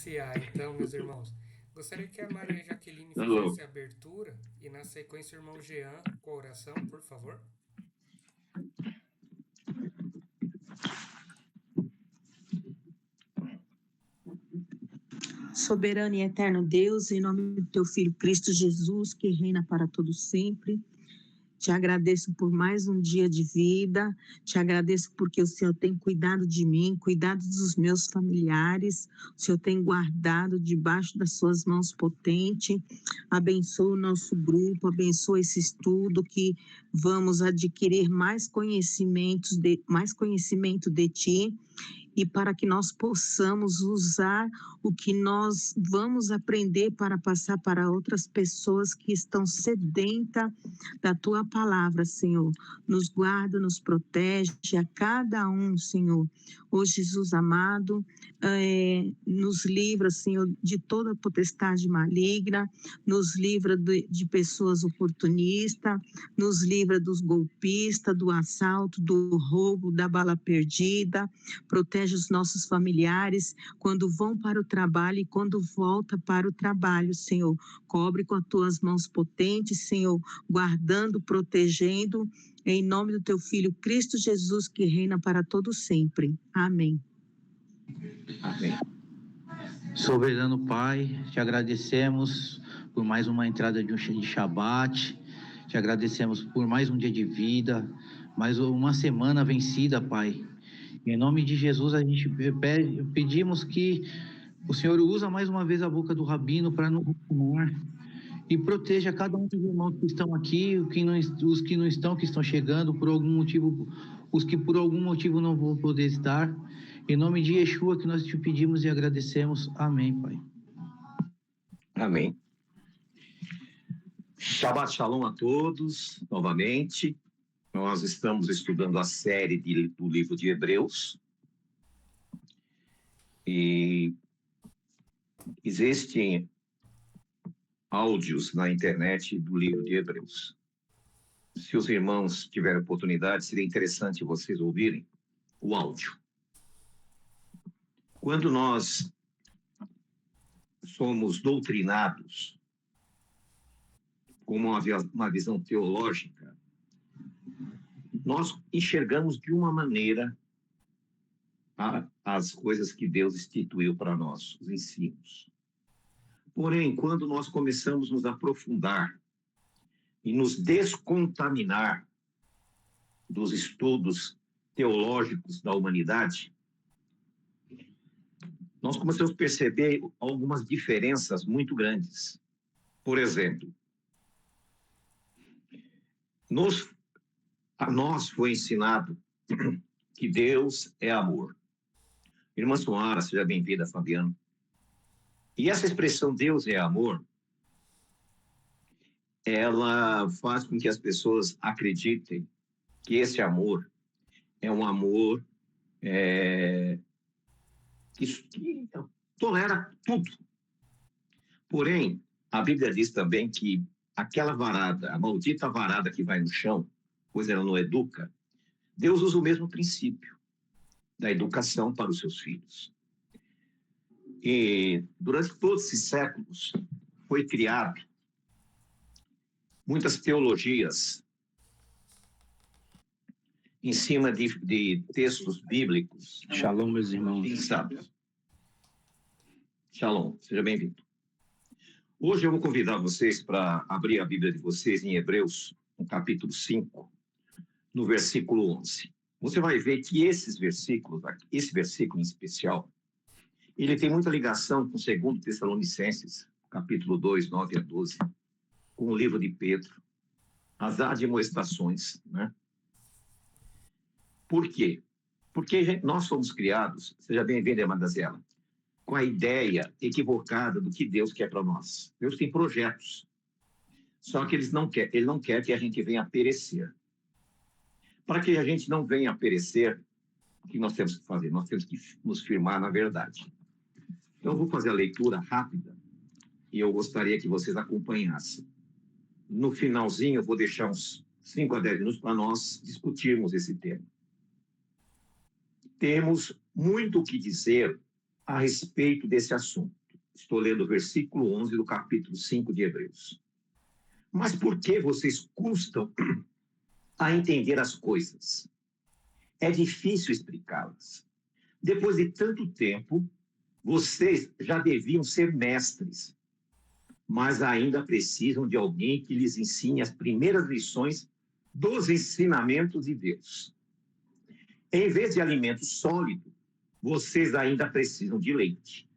iniciar, então, meus irmãos. Gostaria que a Maria Jaqueline Alô. fizesse a abertura e, na sequência, o irmão Jean com a oração, por favor. Soberano e eterno Deus, em nome do teu Filho Cristo Jesus, que reina para todo sempre, te agradeço por mais um dia de vida, te agradeço porque o Senhor tem cuidado de mim, cuidado dos meus familiares, o Senhor tem guardado debaixo das suas mãos potentes, abençoa o nosso grupo, abençoa esse estudo, que vamos adquirir mais conhecimento de Ti, e para que nós possamos usar o que nós vamos aprender para passar para outras pessoas que estão sedentas da Tua palavra, Senhor. Nos guarda, nos protege a cada um, Senhor. Ô Jesus amado, nos livra, Senhor, de toda potestade maligna, nos livra de pessoas oportunistas, nos livra dos golpistas, do assalto, do roubo, da bala perdida, protege os nossos familiares quando vão para o trabalho e quando volta para o trabalho, Senhor. Cobre com as tuas mãos potentes, Senhor, guardando, protegendo, em nome do teu Filho Cristo Jesus, que reina para todo sempre. Amém. Amém. Soberano Pai, te agradecemos por mais uma entrada de Shabat, te agradecemos por mais um dia de vida, mais uma semana vencida, Pai. Em nome de Jesus, a gente pedimos que o Senhor usa mais uma vez a boca do Rabino para nos informar e proteja cada um dos irmãos que estão aqui, os que não estão, que estão chegando por algum motivo, os que por algum motivo não vão poder estar. Em nome de Yeshua que nós te pedimos e agradecemos. Amém, Pai. Amém. Shabbat Shalom a todos, novamente. Nós estamos estudando a série do livro de Hebreus. E existem áudios na internet do livro de Hebreus. Se os irmãos tiverem oportunidade, seria interessante vocês ouvirem o áudio. Quando nós somos doutrinados com uma visão teológica, nós enxergamos de uma maneira as coisas que Deus instituiu para nós, os ensinos. Porém, quando nós começamos a nos aprofundar e nos descontaminar dos estudos teológicos da humanidade, nós começamos a perceber algumas diferenças muito grandes. Por exemplo, a nós foi ensinado que Deus é amor. Irmã Soara, seja bem-vinda, Fabiano. E essa expressão Deus é amor, ela faz com que as pessoas acreditem que esse amor é um amor que tolera tudo. Porém, a Bíblia diz também que aquela varada, a maldita varada que vai no chão, pois ela não educa, Deus usa o mesmo princípio da educação para os seus filhos. E durante todos esses séculos foi criado muitas teologias em cima de textos bíblicos. Shalom, meus irmãos. Pensados. Shalom, seja bem-vindo. Hoje eu vou convidar vocês para abrir a Bíblia de vocês em Hebreus, no capítulo 5, no versículo 11. Você vai ver que esse versículo em especial, ele tem muita ligação com 2 Tessalonicenses, capítulo 2, 9 a 12, com o livro de Pedro, as admoestações, né? Por quê? Porque nós fomos criados, seja bem-vinda, irmã Daziela, com a ideia equivocada do que Deus quer para nós. Deus tem projetos, só que Ele não quer que a gente venha perecer. Para que a gente não venha perecer, o que nós temos que fazer? Nós temos que nos firmar na verdade. Então, eu vou fazer a leitura rápida e eu gostaria que vocês acompanhassem. No finalzinho, eu vou deixar uns 5 a 10 minutos para nós discutirmos esse tema. Temos muito o que dizer a respeito desse assunto. Estou lendo o versículo 11 do capítulo 5 de Hebreus. Mas por que vocês custam a entender as coisas? É difícil explicá-las. Depois de tanto tempo, vocês já deviam ser mestres, mas ainda precisam de alguém que lhes ensine as primeiras lições dos ensinamentos de Deus. Em vez de alimento sólido, vocês ainda precisam de leite.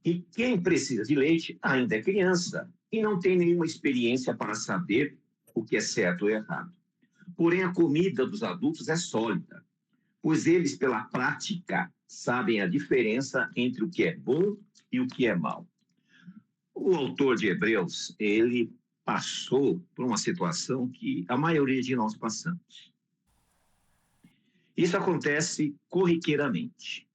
E quem precisa de leite ainda é criança e não tem nenhuma experiência para saber o que é certo ou errado. Porém, a comida dos adultos é sólida, pois eles, pela prática, sabem a diferença entre o que é bom e o que é mal. O autor de Hebreus, ele passou por uma situação que a maioria de nós passamos. Isso acontece corriqueiramente.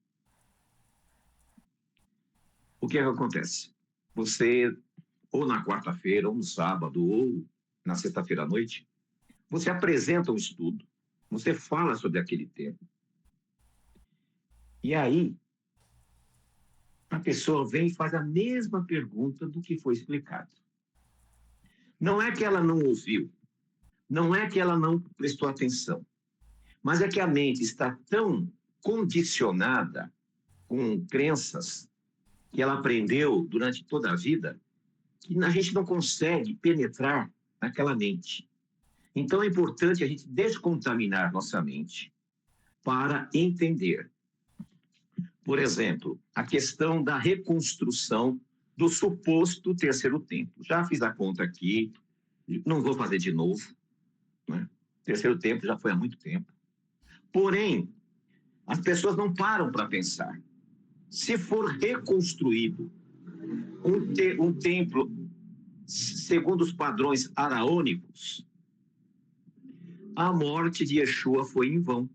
O que é que acontece? Você, ou na quarta-feira, ou no sábado, ou na sexta-feira à noite, você apresenta um estudo, você fala sobre aquele tema. E aí, a pessoa vem e faz a mesma pergunta do que foi explicado. Não é que ela não ouviu, não é que ela não prestou atenção, mas é que a mente está tão condicionada com crenças que ela aprendeu durante toda a vida, que a gente não consegue penetrar naquela mente. Então é importante a gente descontaminar nossa mente para entender. Por exemplo, a questão da reconstrução do suposto terceiro templo. Já fiz a conta aqui, não vou fazer de novo, né? O terceiro templo já foi há muito tempo. Porém, as pessoas não param para pensar. Se for reconstruído um templo segundo os padrões araônicos, a morte de Yeshua foi em vão.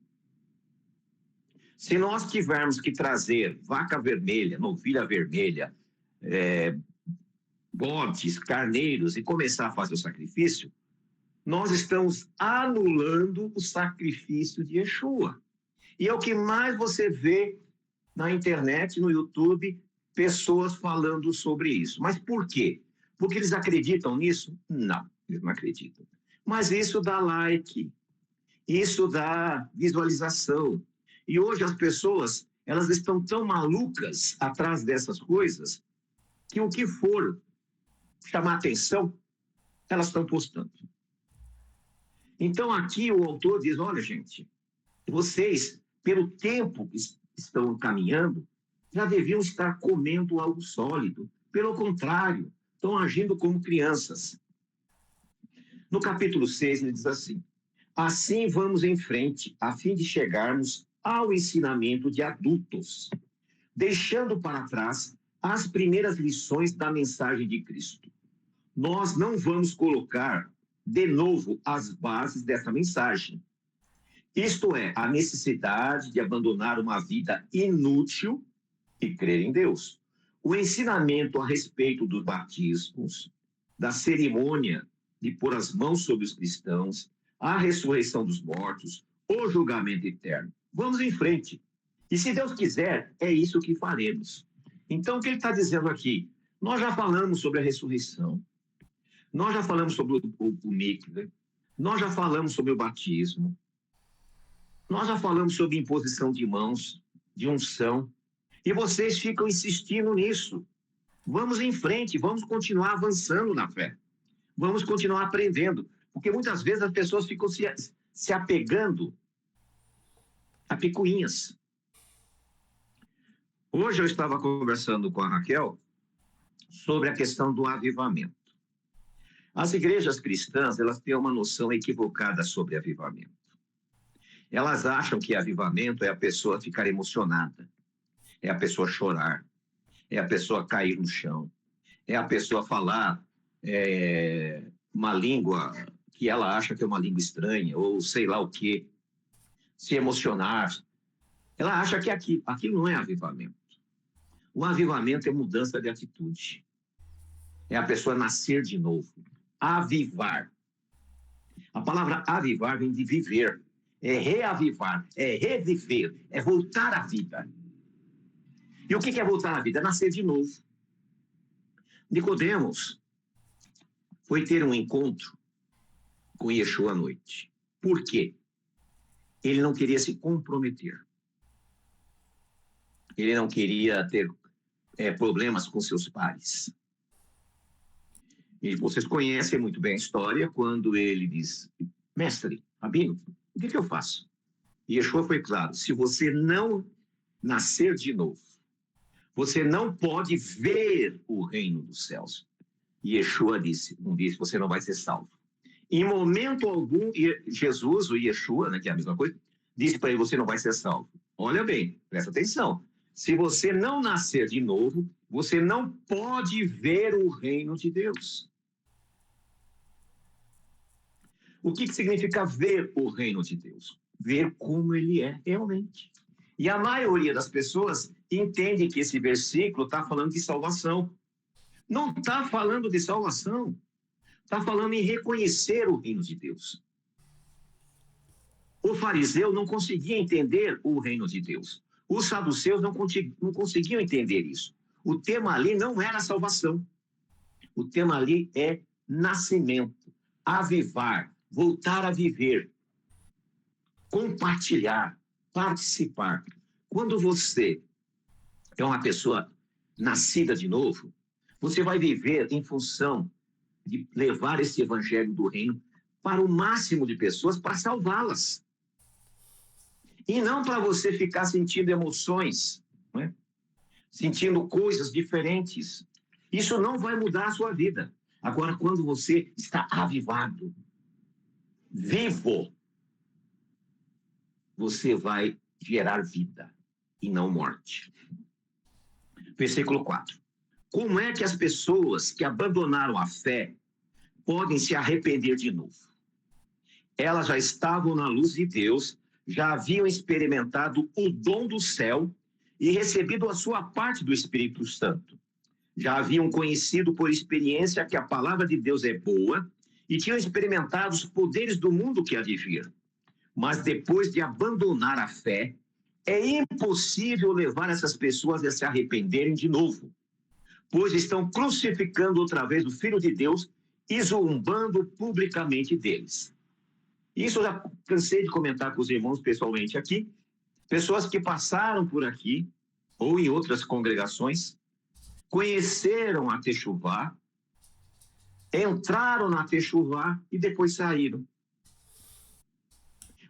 Se nós tivermos que trazer vaca vermelha, novilha vermelha, bodes, carneiros e começar a fazer o sacrifício, nós estamos anulando o sacrifício de Yeshua. E é o que mais você vê na internet, no YouTube, pessoas falando sobre isso. Mas por quê? Porque eles acreditam nisso? Não, eles não acreditam. Mas isso dá like, isso dá visualização. E hoje as pessoas, elas estão tão malucas atrás dessas coisas, que o que for chamar atenção, elas estão postando. Então aqui o autor diz, olha gente, vocês, pelo tempo que estão caminhando, já deviam estar comendo algo sólido. Pelo contrário, estão agindo como crianças. No capítulo 6, ele diz assim, assim vamos em frente, a fim de chegarmos ao ensinamento de adultos, deixando para trás as primeiras lições da mensagem de Cristo. Nós não vamos colocar de novo as bases dessa mensagem. Isto é, a necessidade de abandonar uma vida inútil e crer em Deus. O ensinamento a respeito dos batismos, da cerimônia de pôr as mãos sobre os cristãos, a ressurreição dos mortos, o julgamento eterno. Vamos em frente. E se Deus quiser, é isso que faremos. Então, o que ele está dizendo aqui? Nós já falamos sobre a ressurreição, nós já falamos sobre o mikve, nós já falamos sobre o batismo, nós já falamos sobre imposição de mãos, de unção, e vocês ficam insistindo nisso. Vamos em frente, vamos continuar avançando na fé. Vamos continuar aprendendo, porque muitas vezes as pessoas ficam se apegando a picuinhas. Hoje eu estava conversando com a Raquel sobre a questão do avivamento. As igrejas cristãs, elas têm uma noção equivocada sobre avivamento. Elas acham que avivamento é a pessoa ficar emocionada, é a pessoa chorar, é a pessoa cair no chão, é a pessoa falar uma língua que ela acha que é uma língua estranha, ou sei lá o quê, se emocionar. Ela acha que aquilo não é avivamento. O avivamento é mudança de atitude. É a pessoa nascer de novo. Avivar. A palavra avivar vem de viver. é reavivar, é reviver, é voltar à vida. E o que é voltar à vida? É nascer de novo. Nicodemos foi ter um encontro com Yeshua à noite. Por quê? Ele não queria se comprometer. Ele não queria ter problemas com seus pares. E vocês conhecem muito bem a história, quando ele diz, mestre, rabino, o que eu faço? E Yeshua foi claro, se você não nascer de novo, você não pode ver o reino dos céus. E Yeshua disse, você não vai ser salvo. Em momento algum, Jesus, o Yeshua, né, que é a mesma coisa, disse para ele, você não vai ser salvo. Olha bem, presta atenção. Se você não nascer de novo, você não pode ver o reino de Deus. O que significa ver o reino de Deus? Ver como ele é realmente. E a maioria das pessoas entende que esse versículo está falando de salvação. Não está falando de salvação. Está falando em reconhecer o reino de Deus. O fariseu não conseguia entender o reino de Deus. Os saduceus não conseguiam entender isso. O tema ali não era salvação. O tema ali é nascimento, avivar, voltar a viver, compartilhar, participar. Quando você é uma pessoa nascida de novo, você vai viver em função de levar esse evangelho do reino para o máximo de pessoas, para salvá-las. E não para você ficar sentindo emoções, né? Sentindo coisas diferentes. Isso não vai mudar a sua vida. Agora, quando você está avivado, vivo, você vai gerar vida e não morte. Versículo 4. Como é que as pessoas que abandonaram a fé podem se arrepender de novo? Elas já estavam na luz de Deus, já haviam experimentado o dom do céu e recebido a sua parte do Espírito Santo. Já haviam conhecido por experiência que a palavra de Deus é boa e tinham experimentado os poderes do mundo que há de vir. Mas depois de abandonar a fé, é impossível levar essas pessoas a se arrependerem de novo, pois estão crucificando outra vez o Filho de Deus e zombando publicamente deles. Isso eu já cansei de comentar com os irmãos pessoalmente aqui. Pessoas que passaram por aqui, ou em outras congregações, conheceram a Techuvá, entraram na Techuvá e depois saíram.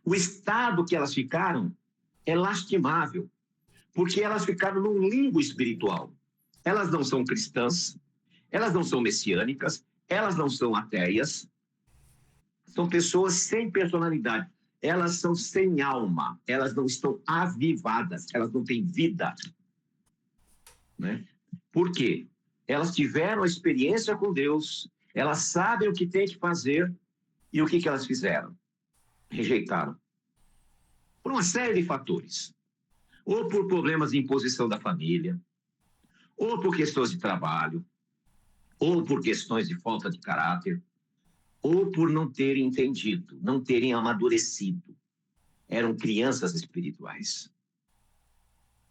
O estado que elas ficaram é lastimável, porque elas ficaram num limbo espiritual. Elas não são cristãs, elas não são messiânicas, elas não são ateias, são pessoas sem personalidade, elas são sem alma, elas não estão avivadas, elas não têm vida. Né? Por quê? Elas tiveram a experiência com Deus, elas sabem o que tem que fazer, e o que elas fizeram? Rejeitaram. Por uma série de fatores. Ou por problemas de imposição da família, ou por questões de trabalho, ou por questões de falta de caráter, ou por não terem entendido, não terem amadurecido. Eram crianças espirituais.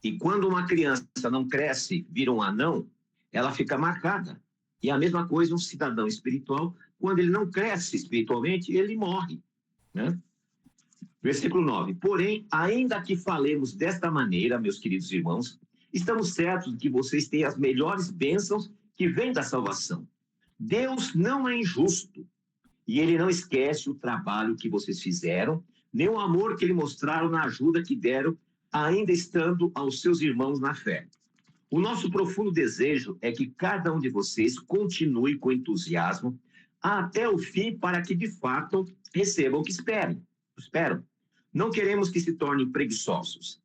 E quando uma criança não cresce, vira um anão, ela fica marcada. E a mesma coisa um cidadão espiritual, quando ele não cresce espiritualmente, ele morre. Né? Versículo 9. Porém, ainda que falemos desta maneira, meus queridos irmãos, estamos certos de que vocês têm as melhores bênçãos que vêm da salvação. Deus não é injusto e ele não esquece o trabalho que vocês fizeram, nem o amor que lhe mostraram na ajuda que deram, ainda estando aos seus irmãos na fé. O nosso profundo desejo é que cada um de vocês continue com entusiasmo até o fim, para que, de fato, recebam o que esperam. Não queremos que se tornem preguiçosos,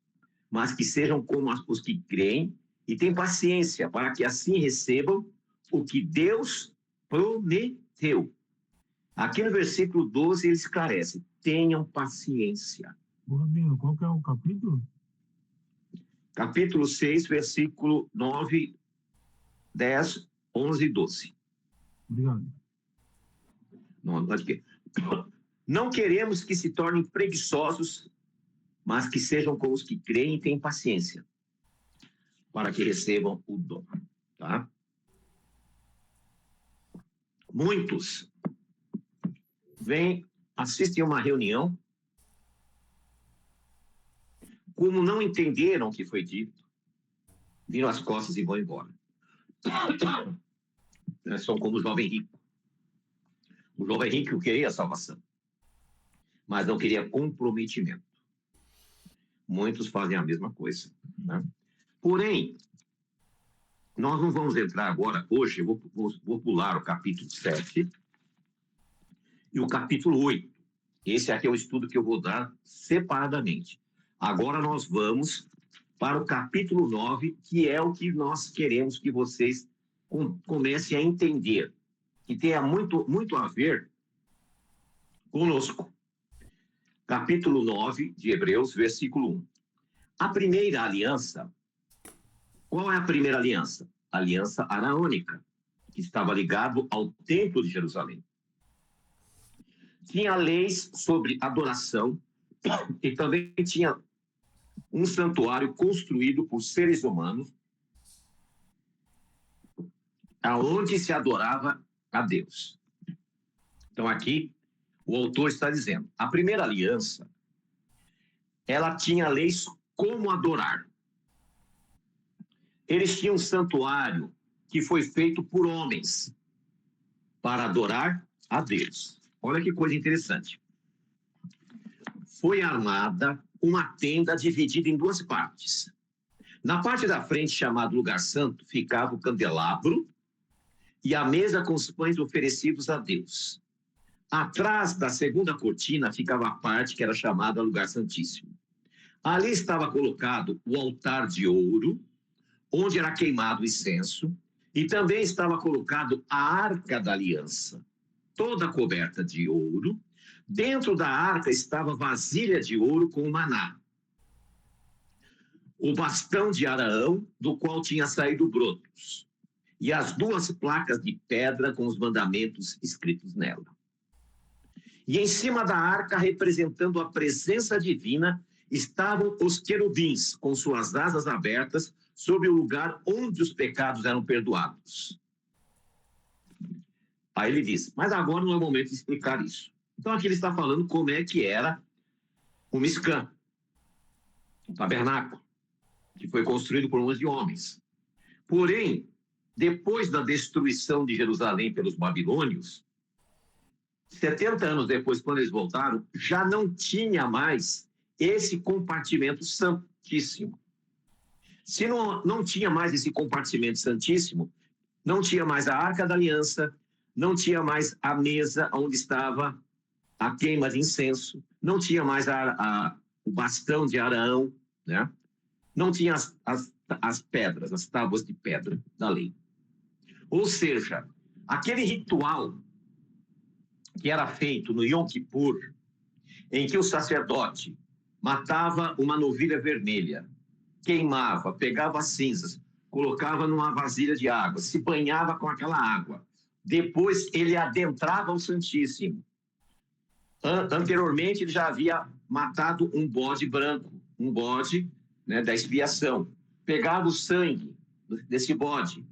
mas que sejam como os que creem e têm paciência, para que assim recebam o que Deus prometeu. Aqui no versículo 12 ele esclarece: tenham paciência. Rabino, qual que é o capítulo? Capítulo 6, versículo 9, 10, 11 e 12. Obrigado. Não, pode quê? Não queremos que se tornem preguiçosos, mas que sejam como os que creem e têm paciência, para que recebam o dom. Tá? Muitos assistem a uma reunião, como não entenderam o que foi dito, viram as costas e vão embora. São como o jovem rico. O jovem rico queria a salvação, mas não queria comprometimento. Muitos fazem a mesma coisa. Né? Porém, nós não vamos entrar agora, hoje, eu vou pular o capítulo 7 e o capítulo 8. Esse aqui é o estudo que eu vou dar separadamente. Agora nós vamos para o capítulo 9, que é o que nós queremos que vocês comecem a entender, que tenha muito a ver conosco. Capítulo 9 de Hebreus, versículo 1. A primeira aliança, qual é a primeira aliança? A aliança araônica, que estava ligado ao templo de Jerusalém. Tinha leis sobre adoração e também tinha um santuário construído por seres humanos, aonde se adorava a Deus. Então aqui o autor está dizendo, a primeira aliança, ela tinha leis como adorar. Eles tinham um santuário que foi feito por homens para adorar a Deus. Olha que coisa interessante. Foi armada uma tenda dividida em duas partes. Na parte da frente, chamada Lugar Santo, ficava o candelabro e a mesa com os pães oferecidos a Deus. Atrás da segunda cortina ficava a parte que era chamada Lugar Santíssimo. Ali estava colocado o altar de ouro, onde era queimado o incenso, e também estava colocado a Arca da Aliança, toda coberta de ouro. Dentro da arca estava vasilha de ouro com maná. O bastão de Araão, do qual tinha saído brotos, e as duas placas de pedra com os mandamentos escritos nela. E em cima da arca, representando a presença divina, estavam os querubins, com suas asas abertas, sobre o lugar onde os pecados eram perdoados. Aí ele diz, mas agora não é o momento de explicar isso. Então aqui ele está falando como é que era o Mishkan, o tabernáculo, que foi construído por mãos de homens. Porém, depois da destruição de Jerusalém pelos babilônios, 70 anos depois, quando eles voltaram, já não tinha mais esse compartimento santíssimo. Se não tinha mais esse compartimento santíssimo, não tinha mais a Arca da Aliança, não tinha mais a mesa onde estava a queima de incenso, não tinha mais o bastão de Araão, né? Não tinha as pedras, as tábuas de pedra da lei. Ou seja, aquele ritual que era feito no Yom Kippur, em que o sacerdote matava uma novilha vermelha, queimava, pegava as cinzas, colocava numa vasilha de água, se banhava com aquela água. Depois ele adentrava o Santíssimo. Anteriormente ele já havia matado um bode branco, um bode, né, da expiação. Pegava o sangue desse bode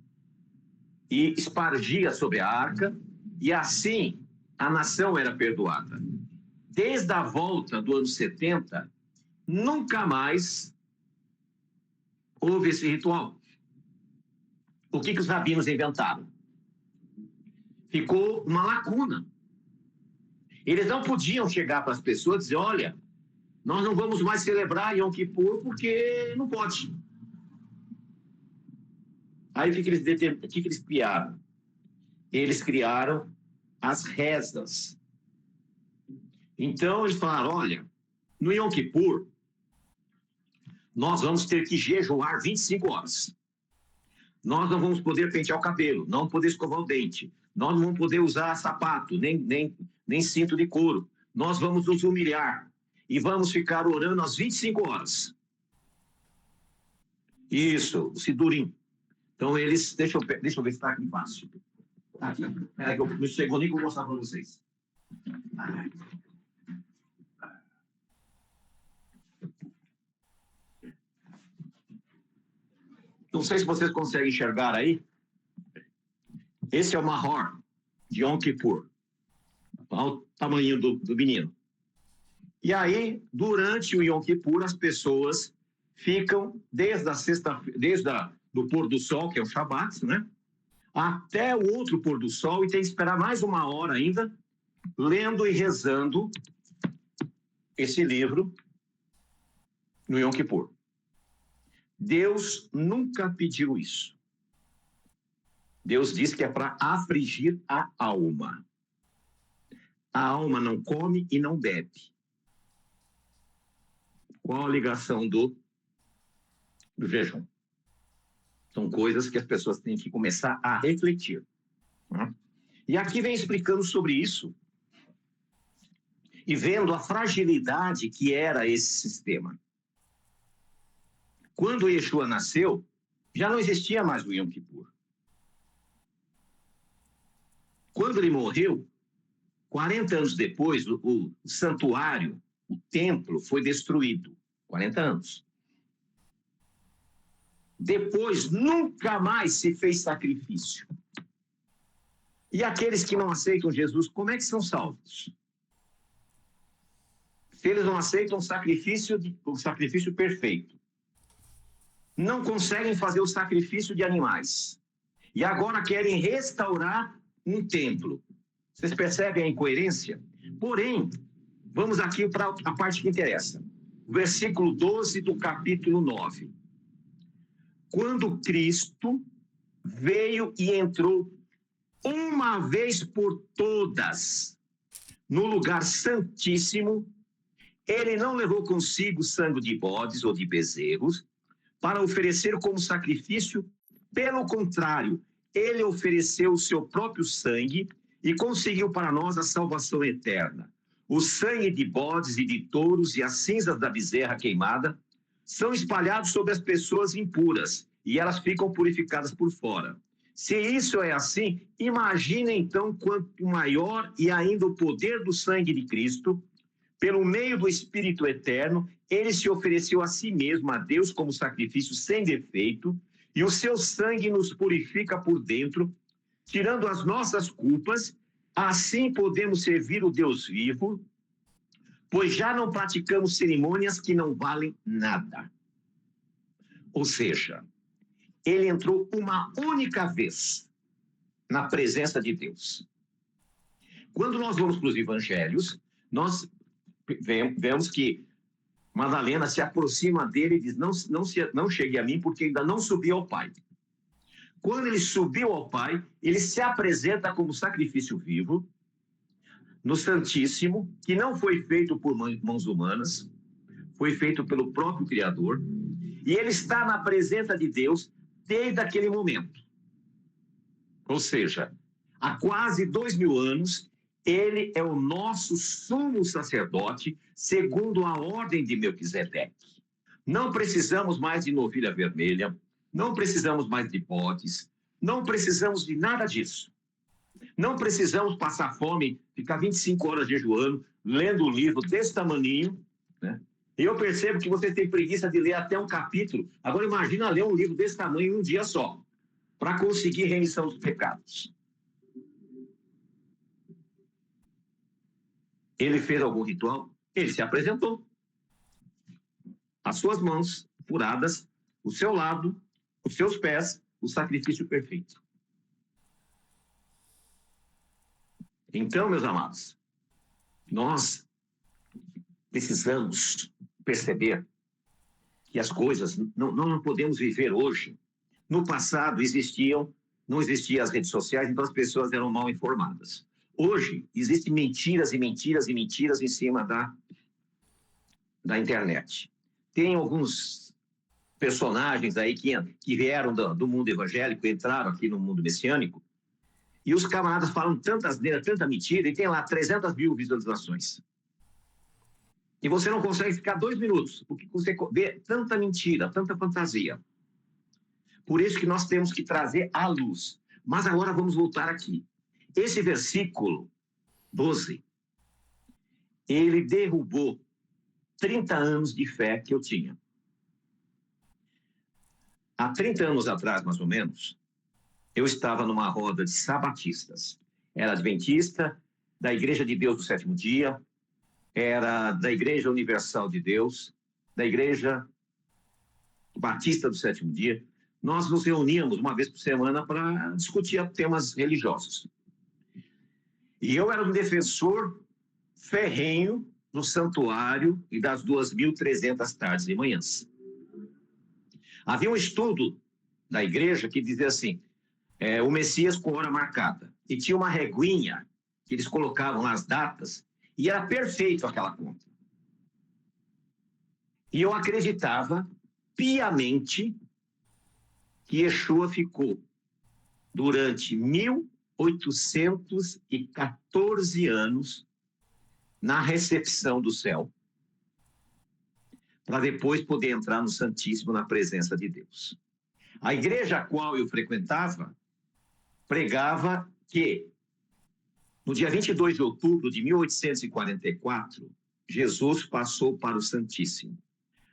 e espargia sobre a arca, e assim a nação era perdoada. Desde a volta do ano 70, nunca mais houve esse ritual. O que os rabinos inventaram? Ficou uma lacuna. Eles não podiam chegar para as pessoas e dizer, olha, nós não vamos mais celebrar Yom Kippur porque não pode. Aí o que eles criaram? Eles criaram as rezas. Então eles falaram, olha, no Yom Kippur, nós vamos ter que jejuar 25 horas. Nós não vamos poder pentear o cabelo, não poder escovar o dente, nós não vamos poder usar sapato, nem cinto de couro. Nós vamos nos humilhar e vamos ficar orando às 25 horas. Isso, o Sidurim. Então eles, deixa eu ver se está aqui fácil. Aqui, peraí que eu não chegou nem para mostrar para vocês. Não sei se vocês conseguem enxergar aí. Esse é o Mahor de Yom Kippur. Olha o tamanho do menino. E aí, durante o Yom Kippur, as pessoas ficam desde do pôr do sol, que é o Shabat, né? Até o outro pôr do sol, e tem que esperar mais 1 hora ainda, lendo e rezando esse livro no Yom Kippur. Deus nunca pediu isso. Deus diz que é para afligir a alma. A alma não come e não bebe. Qual a ligação do jejum? São coisas que as pessoas têm que começar a refletir. Né? E aqui vem explicando sobre isso e vendo a fragilidade que era esse sistema. Quando Yeshua nasceu, já não existia mais o Yom Kippur. Quando ele morreu, 40 anos depois, o santuário, o templo, foi destruído. 40 anos. Depois, nunca mais se fez sacrifício. E aqueles que não aceitam Jesus, como é que são salvos? Se eles não aceitam o sacrifício perfeito, não conseguem fazer o sacrifício de animais, e agora querem restaurar um templo. Vocês percebem a incoerência? Porém, vamos aqui para a parte que interessa. O versículo 12 do capítulo 9. Quando Cristo veio e entrou uma vez por todas no lugar santíssimo, ele não levou consigo sangue de bodes ou de bezerros para oferecer como sacrifício. Pelo contrário, ele ofereceu o seu próprio sangue e conseguiu para nós a salvação eterna. O sangue de bodes e de touros e as cinzas da bezerra queimada são espalhados sobre as pessoas impuras e elas ficam purificadas por fora. Se isso é assim, imagine então quanto maior e ainda o poder do sangue de Cristo. Pelo meio do Espírito Eterno, ele se ofereceu a si mesmo, a Deus, como sacrifício sem defeito, e o seu sangue nos purifica por dentro, tirando as nossas culpas. Assim podemos servir o Deus vivo, pois já não praticamos cerimônias que não valem nada. Ou seja, ele entrou uma única vez na presença de Deus. Quando nós vamos para os evangelhos, nós vemos que Madalena se aproxima dele e diz: não chegue a mim, porque ainda não subi ao Pai. Quando ele subiu ao Pai, ele se apresenta como sacrifício vivo no Santíssimo, que não foi feito por mãos humanas, foi feito pelo próprio Criador, e ele está na presença de Deus desde aquele momento. Ou seja, há quase 2000 anos, ele é o nosso sumo sacerdote, segundo a ordem de Melquisedeque. Não precisamos mais de novilha vermelha, não precisamos mais de bodes, não precisamos de nada disso. Não precisamos passar fome, ficar 25 horas jejuando, lendo um livro desse tamaninho, né? Eu percebo que você tem preguiça de ler até um capítulo. Agora imagina ler um livro desse tamanho em um dia só, para conseguir remissão dos pecados. Ele fez algum ritual? Ele se apresentou. As suas mãos furadas, o seu lado, os seus pés, o sacrifício perfeito. Então, meus amados, nós precisamos perceber que as coisas não podemos viver hoje. No passado não existiam as redes sociais, então as pessoas eram mal informadas. Hoje, existem mentiras e mentiras e mentiras em cima da internet. Tem alguns personagens aí que vieram do mundo evangélico, entraram aqui no mundo messiânico, e os camaradas falam tanta mentira, e tem lá 300 mil visualizações. E você não consegue ficar 2 minutos, porque você vê tanta mentira, tanta fantasia. Por isso que nós temos que trazer a luz. Mas agora vamos voltar aqui. Esse versículo 12, ele derrubou 30 anos de fé que eu tinha. há 30 anos atrás, mais ou menos, eu estava numa roda de sabatistas. Era adventista, da Igreja de Deus do Sétimo Dia, era da Igreja Universal de Deus, da Igreja Batista do Sétimo Dia. Nós nos reuníamos uma vez por semana para discutir temas religiosos. E eu era um defensor ferrenho do santuário e das 2.300 tardes e manhãs. Havia um estudo da igreja que dizia assim, o Messias com hora marcada. E tinha uma reguinha que eles colocavam nas datas e era perfeito aquela conta. E eu acreditava piamente que Yeshua ficou durante 1.814 anos na recepção do céu, para depois poder entrar no Santíssimo na presença de Deus. A igreja a qual eu frequentava pregava que no dia 22 de outubro de 1844, Jesus passou para o Santíssimo.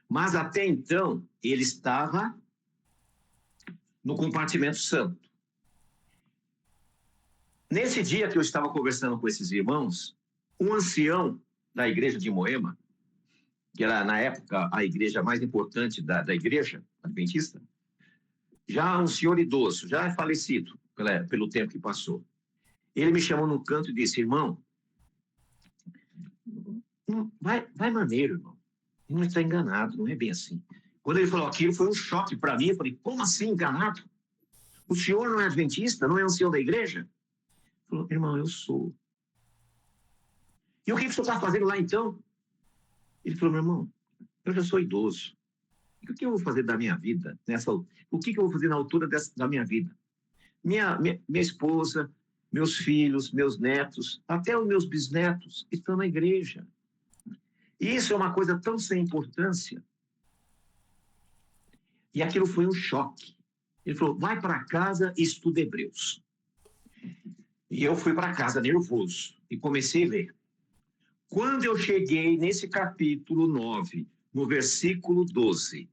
Mas até então, ele estava no compartimento santo. Nesse dia que eu estava conversando com esses irmãos, um ancião da igreja de Moema, que era na época a igreja mais importante da igreja adventista, já um senhor idoso, já é falecido pelo tempo que passou. Ele me chamou no canto e disse, irmão, vai maneiro, irmão. Não está enganado, não é bem assim. Quando ele falou aquilo, foi um choque para mim. Eu falei, como assim enganado? O senhor não é adventista? Não é ancião da igreja? Ele falou, irmão, eu sou. E o que o senhor está fazendo lá então? Ele falou, meu irmão, eu já sou idoso. O que eu vou fazer da minha vida? O que eu vou fazer na altura da minha vida? Minha esposa, meus filhos, meus netos, até os meus bisnetos estão na igreja. E isso é uma coisa tão sem importância. E aquilo foi um choque. Ele falou, vai para casa e estuda Hebreus. E eu fui para casa nervoso e comecei a ler. Quando eu cheguei nesse capítulo 9, no versículo 12,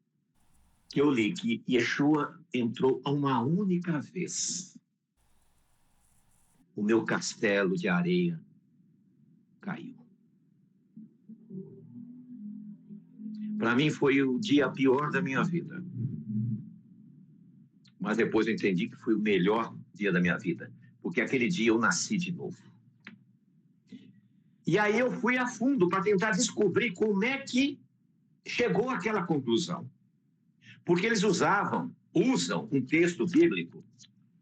que eu li que Yeshua entrou uma única vez, o meu castelo de areia caiu. Para mim foi o dia pior da minha vida. Mas depois eu entendi que foi o melhor dia da minha vida, porque aquele dia eu nasci de novo. E aí eu fui a fundo para tentar descobrir como é que chegou àquela conclusão. Porque eles usam um texto bíblico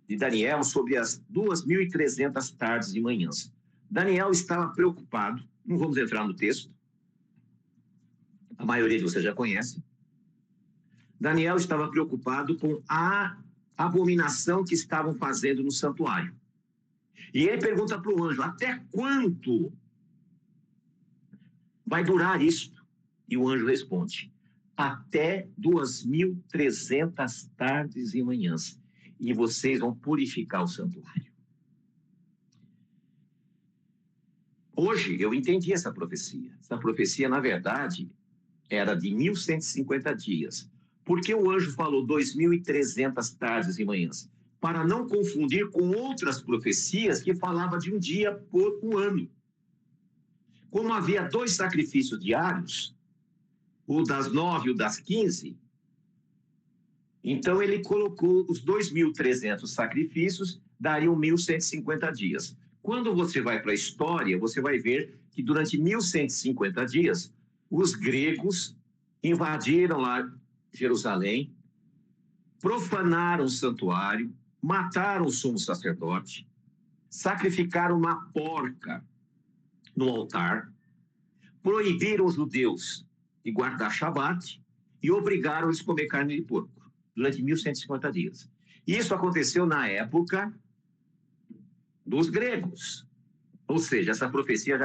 de Daniel sobre as 2.300 tardes e manhãs. Daniel estava preocupado, não vamos entrar no texto, a maioria de vocês já conhece. Daniel estava preocupado com a abominação que estavam fazendo no santuário. E ele pergunta para o anjo, até quanto vai durar isto? E o anjo responde, até 2.300 tardes e manhãs. E vocês vão purificar o santuário. Hoje eu entendi essa profecia. Essa profecia, na verdade, era de 1.150 dias. Por que o anjo falou 2.300 tardes e manhãs? Para não confundir com outras profecias que falavam de um dia por um ano. Como havia 2 sacrifícios diários, o das 9 e o das 15, então ele colocou os 2.300 sacrifícios, dariam 1.150 dias. Quando você vai para a história, você vai ver que durante 1.150 dias, os gregos invadiram lá Jerusalém, profanaram o santuário, mataram o sumo sacerdote, sacrificaram uma porca no altar, proibiram os judeus de guardar Shabat e obrigaram eles a comer carne de porco durante 1.150 dias. Isso aconteceu na época dos gregos. Ou seja, essa profecia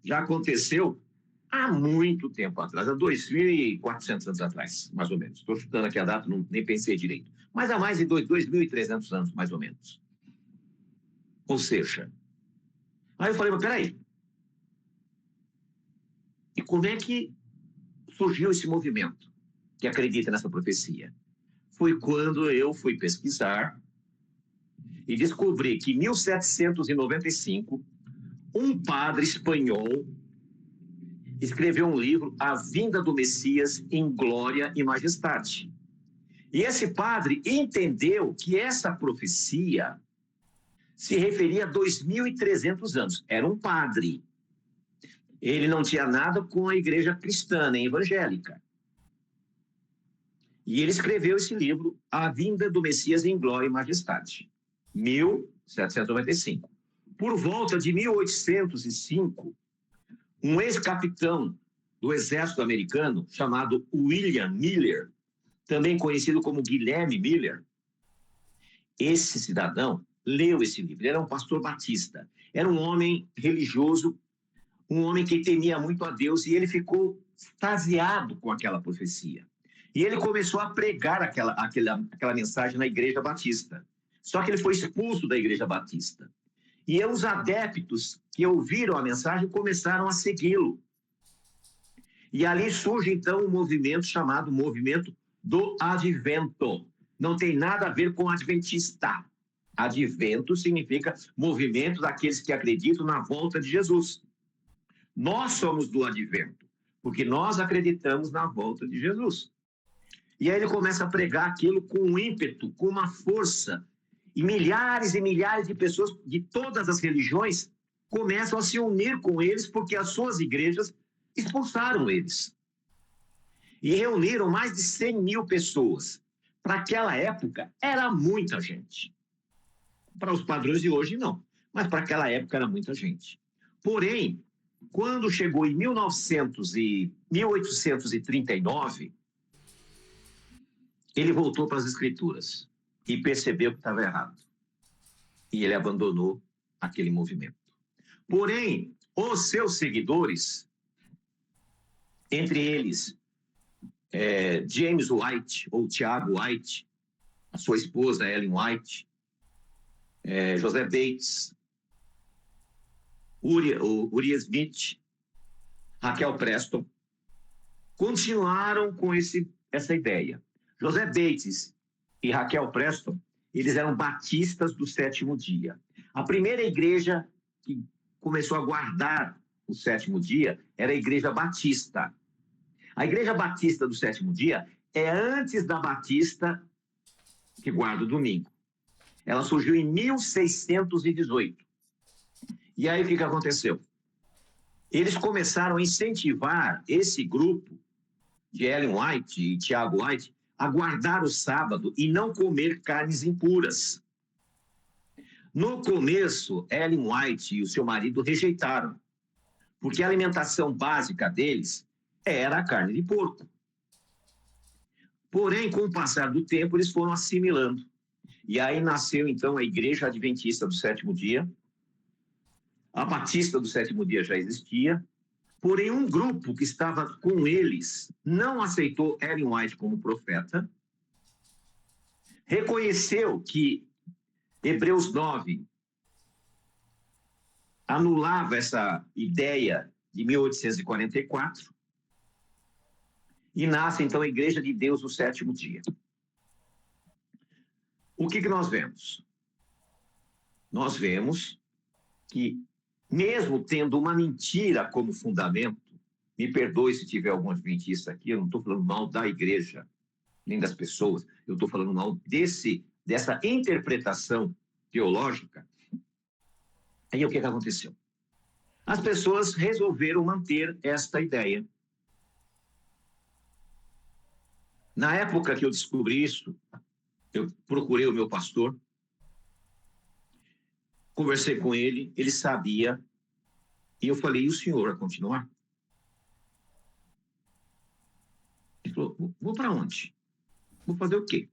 já aconteceu há muito tempo atrás, há 2.400 anos atrás, mais ou menos. Estou chutando aqui a data, nem pensei direito. Mas há mais de 2.300 anos, mais ou menos. Ou seja, aí eu falei, mas peraí, e como é que surgiu esse movimento que acredita nessa profecia? foi quando eu fui pesquisar e descobri que em 1795, um padre espanhol escreveu um livro, A Vinda do Messias em Glória e Majestade. E esse padre entendeu que essa profecia se referia a 2.300 anos. Era um padre. Ele não tinha nada com a igreja cristã, nem evangélica. E ele escreveu esse livro, A Vinda do Messias em Glória e Majestade, 1795. Por volta de 1805, um ex-capitão do exército americano, chamado William Miller, também conhecido como Guilherme Miller, esse cidadão leu esse livro. Ele era um pastor batista, era um homem religioso, um homem que temia muito a Deus, e ele ficou extasiado com aquela profecia. E ele começou a pregar aquela mensagem na igreja batista. Só que ele foi expulso da igreja batista. E os adeptos que ouviram a mensagem começaram a segui-lo. E ali surge, então, um movimento chamado Movimento do Advento. Não tem nada a ver com adventista. Advento significa movimento daqueles que acreditam na volta de Jesus. Nós somos do Advento, porque nós acreditamos na volta de Jesus. E aí ele começa a pregar aquilo com um ímpeto, com uma força. E milhares de pessoas de todas as religiões começam a se unir com eles, porque as suas igrejas expulsaram eles. E reuniram mais de 100 mil pessoas. Para aquela época, era muita gente. Para os padrões de hoje, não. Mas para aquela época, era muita gente. Porém, quando chegou em 1839, ele voltou para as Escrituras e percebeu que estava errado. E ele abandonou aquele movimento. Porém, os seus seguidores, entre eles James White, ou Tiago White, a sua esposa Ellen White, José Bates, Uriah Smith, Raquel Preston, continuaram com essa ideia. José Bates e Raquel Preston, eles eram batistas do sétimo dia. A primeira igreja que começou a guardar o sétimo dia era a Igreja Batista. A Igreja Batista do sétimo dia é antes da Batista que guarda o domingo. Ela surgiu em 1618. E aí o que aconteceu? Eles começaram a incentivar esse grupo de Ellen White e Tiago White a guardar o sábado e não comer carnes impuras. No começo, Ellen White e o seu marido rejeitaram, porque a alimentação básica deles era a carne de porco. Porém, com o passar do tempo, eles foram assimilando. E aí nasceu, então, a Igreja Adventista do Sétimo Dia. A Batista do Sétimo Dia já existia. Porém, um grupo que estava com eles não aceitou Ellen White como profeta, reconheceu que Hebreus 9 anulava essa ideia de 1844 e nasce, então, a Igreja de Deus no sétimo dia. O que nós vemos? Nós vemos que, mesmo tendo uma mentira como fundamento, me perdoe se tiver algum adventista aqui, eu não estou falando mal da igreja, nem das pessoas, eu estou falando mal dessa interpretação teológica. Aí o que aconteceu? As pessoas resolveram manter esta ideia. Na época que eu descobri isso, eu procurei o meu pastor, conversei com ele, ele sabia, e eu falei, e o senhor vai continuar? Ele falou, vou para onde? Vou fazer o quê?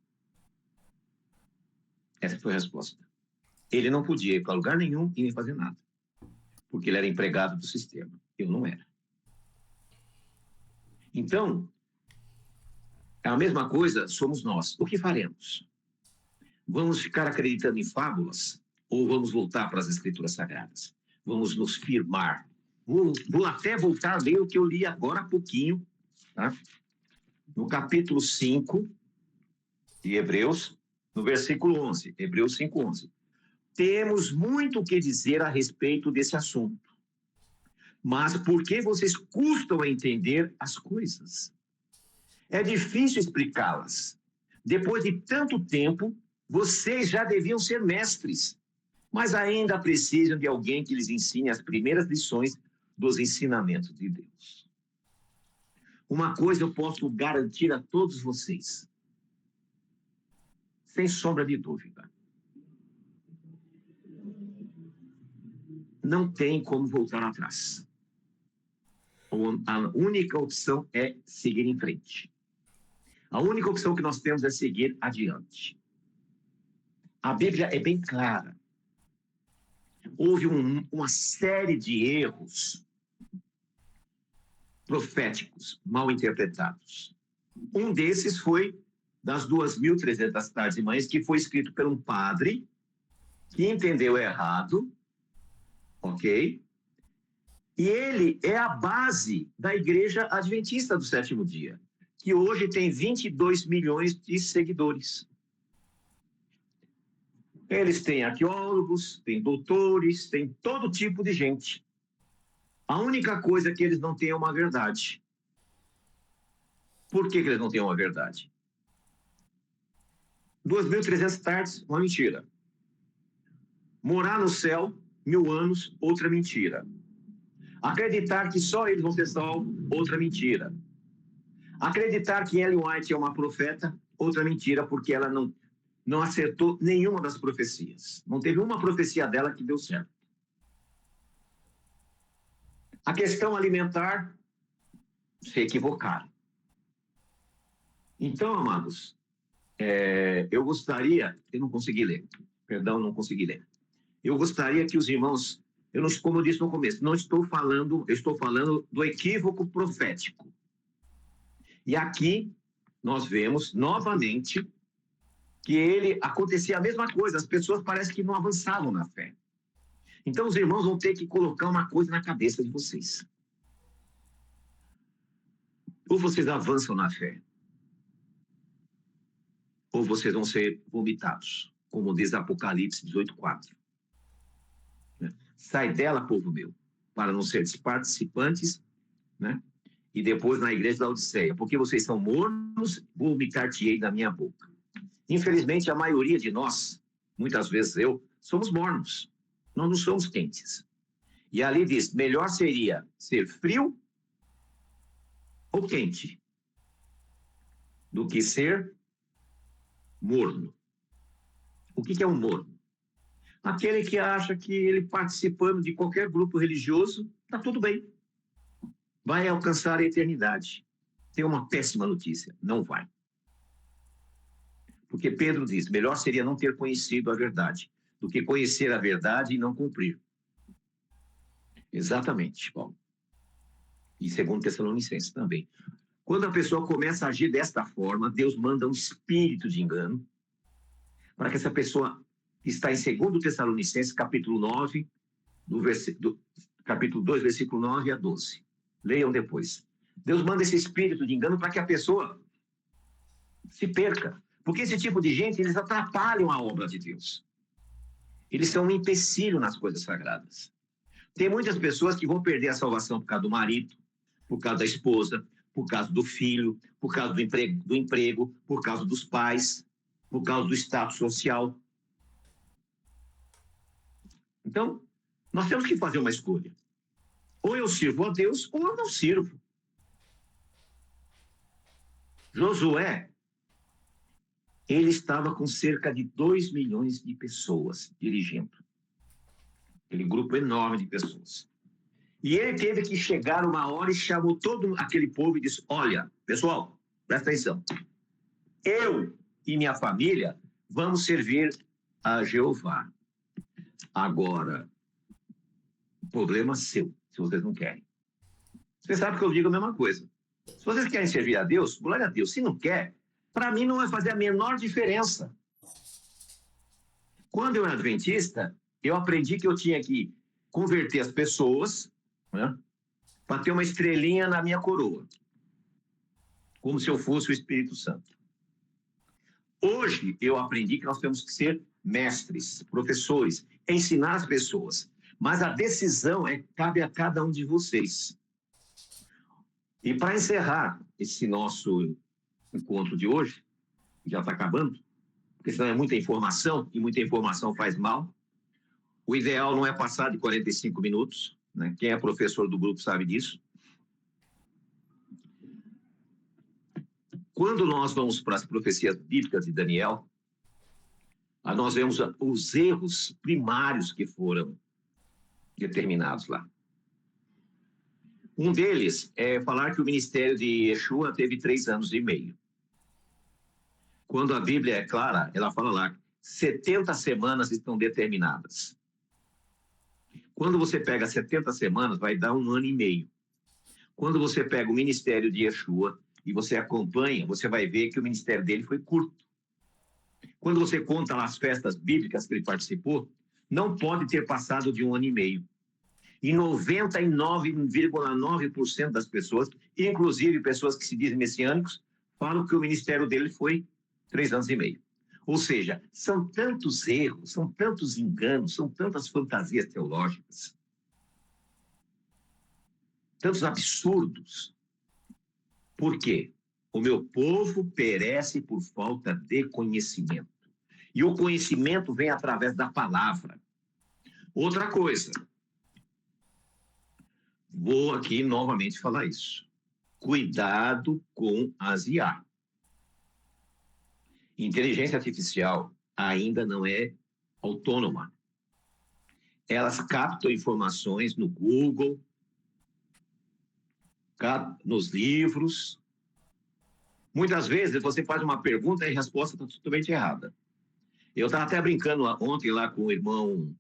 Essa foi a resposta. Ele não podia ir para lugar nenhum e nem fazer nada, porque ele era empregado do sistema, eu não era. Então, a mesma coisa somos nós. O que faremos? Vamos ficar acreditando em fábulas ou vamos voltar para as Escrituras Sagradas? Vamos nos firmar. Vou até voltar a ler o que eu li agora há pouquinho, tá? No capítulo 5, E Hebreus, no versículo 11, Hebreus 5:11. Temos muito o que dizer a respeito desse assunto. Mas por que vocês custam a entender as coisas? É difícil explicá-las. Depois de tanto tempo, vocês já deviam ser mestres, mas ainda precisam de alguém que lhes ensine as primeiras lições dos ensinamentos de Deus. Uma coisa eu posso garantir a todos vocês, sem sombra de dúvida. Não tem como voltar atrás. A única opção é seguir em frente. A única opção que nós temos é seguir adiante. A Bíblia é bem clara. Houve uma série de erros proféticos mal interpretados. Um desses foi das 2.300 tardes e manhãs, que foi escrito por um padre que entendeu errado, ok? E ele é a base da Igreja Adventista do Sétimo Dia, que hoje tem 22 milhões de seguidores. Eles têm arqueólogos, têm doutores, têm todo tipo de gente. A única coisa que eles não têm é uma verdade. Por que eles não têm uma verdade? 2.300 tardes, uma mentira. Morar no céu, 1000 anos, outra mentira. Acreditar que só eles vão ser salvos, outra mentira. Acreditar que Ellen White é uma profeta, outra mentira, porque ela não acertou nenhuma das profecias. Não teve uma profecia dela que deu certo. A questão alimentar, se equivocaram. Então, amados, eu gostaria, eu não consegui ler, perdão, não consegui ler. Eu gostaria que os irmãos, como eu disse no começo, eu estou falando do equívoco profético. E aqui nós vemos novamente que acontecia a mesma coisa, as pessoas parecem que não avançavam na fé. Então os irmãos vão ter que colocar uma coisa na cabeça de vocês. Ou vocês avançam na fé, ou vocês vão ser vomitados, como diz Apocalipse 18:4. Sai dela, povo meu, para não seres participantes, né? E depois na igreja da Odisseia, porque vocês são mornos, vomitar-te-ei da minha boca. Infelizmente, a maioria de nós, muitas vezes somos mornos, nós não somos quentes. E ali diz, melhor seria ser frio ou quente, do que ser morno. O que é um morno? Aquele que acha que ele participando de qualquer grupo religioso, está tudo bem. Vai alcançar a eternidade. Tem uma péssima notícia, não vai. Porque Pedro diz, melhor seria não ter conhecido a verdade, do que conhecer a verdade e não cumprir. Exatamente, Paulo. E segundo Tessalonicenses também. Quando a pessoa começa a agir desta forma, Deus manda um espírito de engano, para que essa pessoa está em 2 Tessalonicenses, capítulo 9, capítulo 2, versículo 9 a 12. Leiam depois. Deus manda esse espírito de engano para que a pessoa se perca. Porque esse tipo de gente, eles atrapalham a obra de Deus. Eles são um empecilho nas coisas sagradas. Tem muitas pessoas que vão perder a salvação por causa do marido, por causa da esposa, por causa do filho, por causa do emprego, por causa dos pais, por causa do status social. Então, nós temos que fazer uma escolha. Ou eu sirvo a Deus, ou eu não sirvo. Josué, ele estava com cerca de 2 milhões de pessoas dirigindo. Aquele grupo enorme de pessoas. E ele teve que chegar uma hora e chamou todo aquele povo e disse, olha, pessoal, presta atenção. Eu e minha família vamos servir a Jeová. Agora, problema seu, se vocês não querem. Você sabe que eu digo a mesma coisa. Se vocês querem servir a Deus, glória a Deus. Se não quer, para mim não vai fazer a menor diferença. Quando eu era adventista, eu aprendi que eu tinha que converter as pessoas, né, para ter uma estrelinha na minha coroa. Como se eu fosse o Espírito Santo. Hoje eu aprendi que nós temos que ser mestres, professores, ensinar as pessoas. Mas a decisão cabe a cada um de vocês. E para encerrar esse nosso encontro de hoje, já está acabando, porque senão é muita informação, e muita informação faz mal. O ideal não é passar de 45 minutos, né? Quem é professor do grupo sabe disso. Quando nós vamos para as profecias bíblicas de Daniel, nós vemos os erros primários que foram determinados lá. Um deles é falar que o ministério de Yeshua teve 3 anos e meio. Quando a Bíblia é clara, ela fala lá, 70 semanas estão determinadas. Quando você pega 70 semanas, vai dar 1 ano e meio. Quando você pega o ministério de Yeshua e você acompanha, você vai ver que o ministério dele foi curto. Quando você conta lá as festas bíblicas que ele participou, não pode ter passado de 1 ano e meio. E 99,9% das pessoas, inclusive pessoas que se dizem messiânicos, falam que o ministério dele foi 3 anos e meio. Ou seja, são tantos erros, são tantos enganos, são tantas fantasias teológicas, tantos absurdos. Por quê? O meu povo perece por falta de conhecimento. E o conhecimento vem através da palavra. Outra coisa, vou aqui novamente falar isso. Cuidado com as IA. Inteligência artificial ainda não é autônoma. Elas captam informações no Google, nos livros. Muitas vezes você faz uma pergunta e a resposta está totalmente errada. Eu estava até brincando ontem lá com o irmão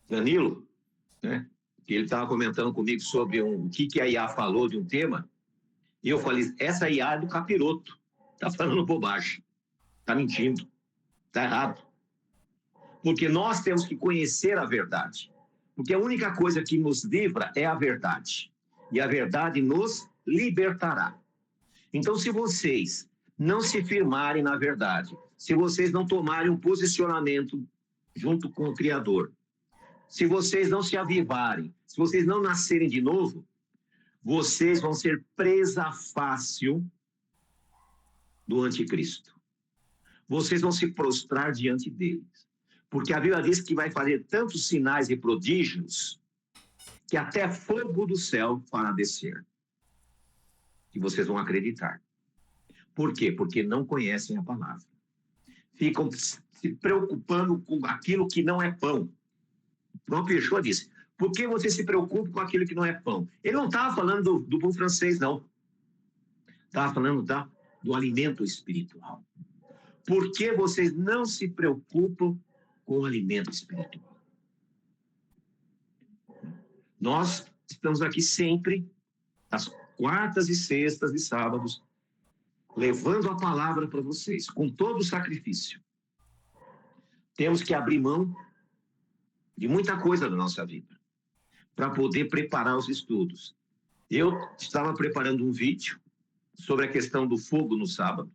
Danilo, né? Que ele estava comentando comigo sobre o que a IA falou de um tema, e eu falei, essa IA é do capiroto, está falando bobagem, está mentindo, está errado. Porque nós temos que conhecer a verdade, porque a única coisa que nos livra é a verdade, e a verdade nos libertará. Então, se vocês não se firmarem na verdade, se vocês não tomarem um posicionamento junto com o Criador, se vocês não se avivarem, se vocês não nascerem de novo, vocês vão ser presa fácil do anticristo. Vocês vão se prostrar diante deles. Porque a Bíblia diz que vai fazer tantos sinais e prodígios que até fogo do céu fará descer. E vocês vão acreditar. Por quê? Porque não conhecem a palavra. Ficam se preocupando com aquilo que não é pão. O próprio Yeshua disse, por que você se preocupa com aquilo que não é pão? Ele não estava falando do pão francês, não. Estava falando do alimento espiritual. Por que vocês não se preocupam com o alimento espiritual? Nós estamos aqui sempre, às quartas e sextas e sábados, levando a palavra para vocês, com todo o sacrifício. Temos que abrir mão de muita coisa da nossa vida, para poder preparar os estudos. Eu estava preparando um vídeo sobre a questão do fogo no sábado.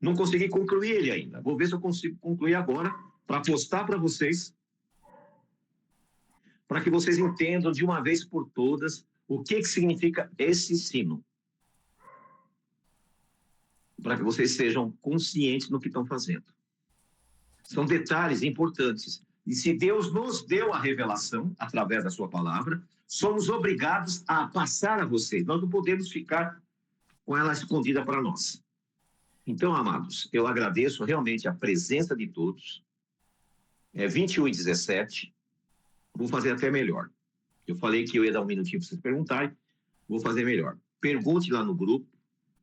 Não consegui concluir ele ainda. Vou ver se eu consigo concluir agora, para postar para vocês, para que vocês entendam de uma vez por todas o que significa esse ensino. Para que vocês sejam conscientes no que estão fazendo. São detalhes importantes. E se Deus nos deu a revelação, através da sua palavra, somos obrigados a passar a vocês. Nós não podemos ficar com ela escondida para nós. Então, amados, eu agradeço realmente a presença de todos. 21h17. Vou fazer até melhor. Eu falei que eu ia dar um minutinho para vocês perguntarem. Vou fazer melhor. Pergunte lá no grupo.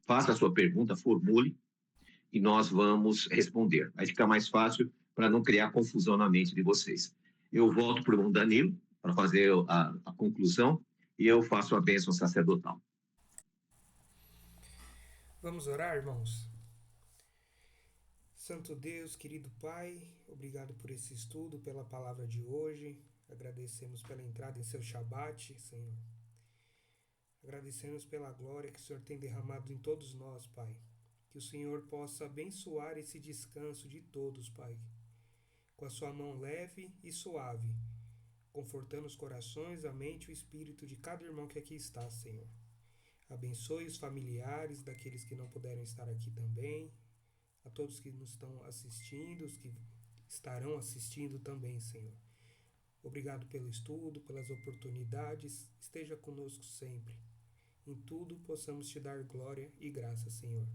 Faça a sua pergunta, formule. E nós vamos responder. Vai ficar mais fácil para não criar confusão na mente de vocês. Eu volto para o irmão Danilo para fazer a conclusão e eu faço a bênção sacerdotal. Vamos orar, irmãos? Santo Deus, querido Pai, obrigado por esse estudo, pela palavra de hoje. Agradecemos pela entrada em seu Shabat, Senhor. Agradecemos pela glória que o Senhor tem derramado em todos nós, Pai. Que o Senhor possa abençoar esse descanso de todos, Pai, com a sua mão leve e suave, confortando os corações, a mente e o espírito de cada irmão que aqui está, Senhor. Abençoe os familiares daqueles que não puderam estar aqui também, a todos que nos estão assistindo, os que estarão assistindo também, Senhor. Obrigado pelo estudo, pelas oportunidades, esteja conosco sempre. Em tudo possamos te dar glória e graça, Senhor.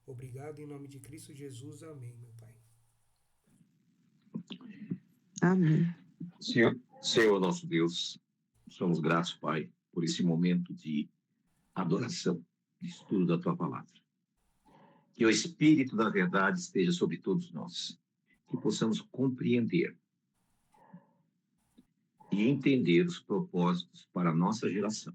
Obrigado em nome de Cristo Jesus. Amém, meu Pai. Amém. Senhor nosso Deus, somos gratos, Pai, por esse momento de adoração, de estudo da Tua Palavra. Que o Espírito da verdade esteja sobre todos nós, que possamos compreender e entender os propósitos para a nossa geração.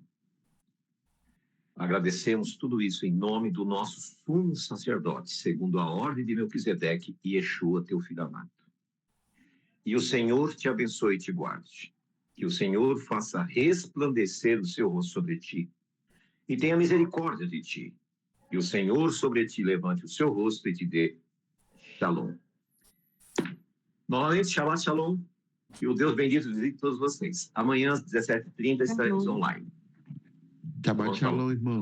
Agradecemos tudo isso em nome do nosso sumo sacerdote, segundo a ordem de Melquisedeque e Yeshua, teu filho amado. E o Senhor te abençoe e te guarde. Que o Senhor faça resplandecer o seu rosto sobre ti e tenha misericórdia de ti. E o Senhor sobre ti levante o seu rosto e te dê shalom. Novamente, Shabbat Shalom. Que o Deus bendito visite todos vocês. Amanhã, às 17h30, estaremos online. Shabbat Shalom, irmão.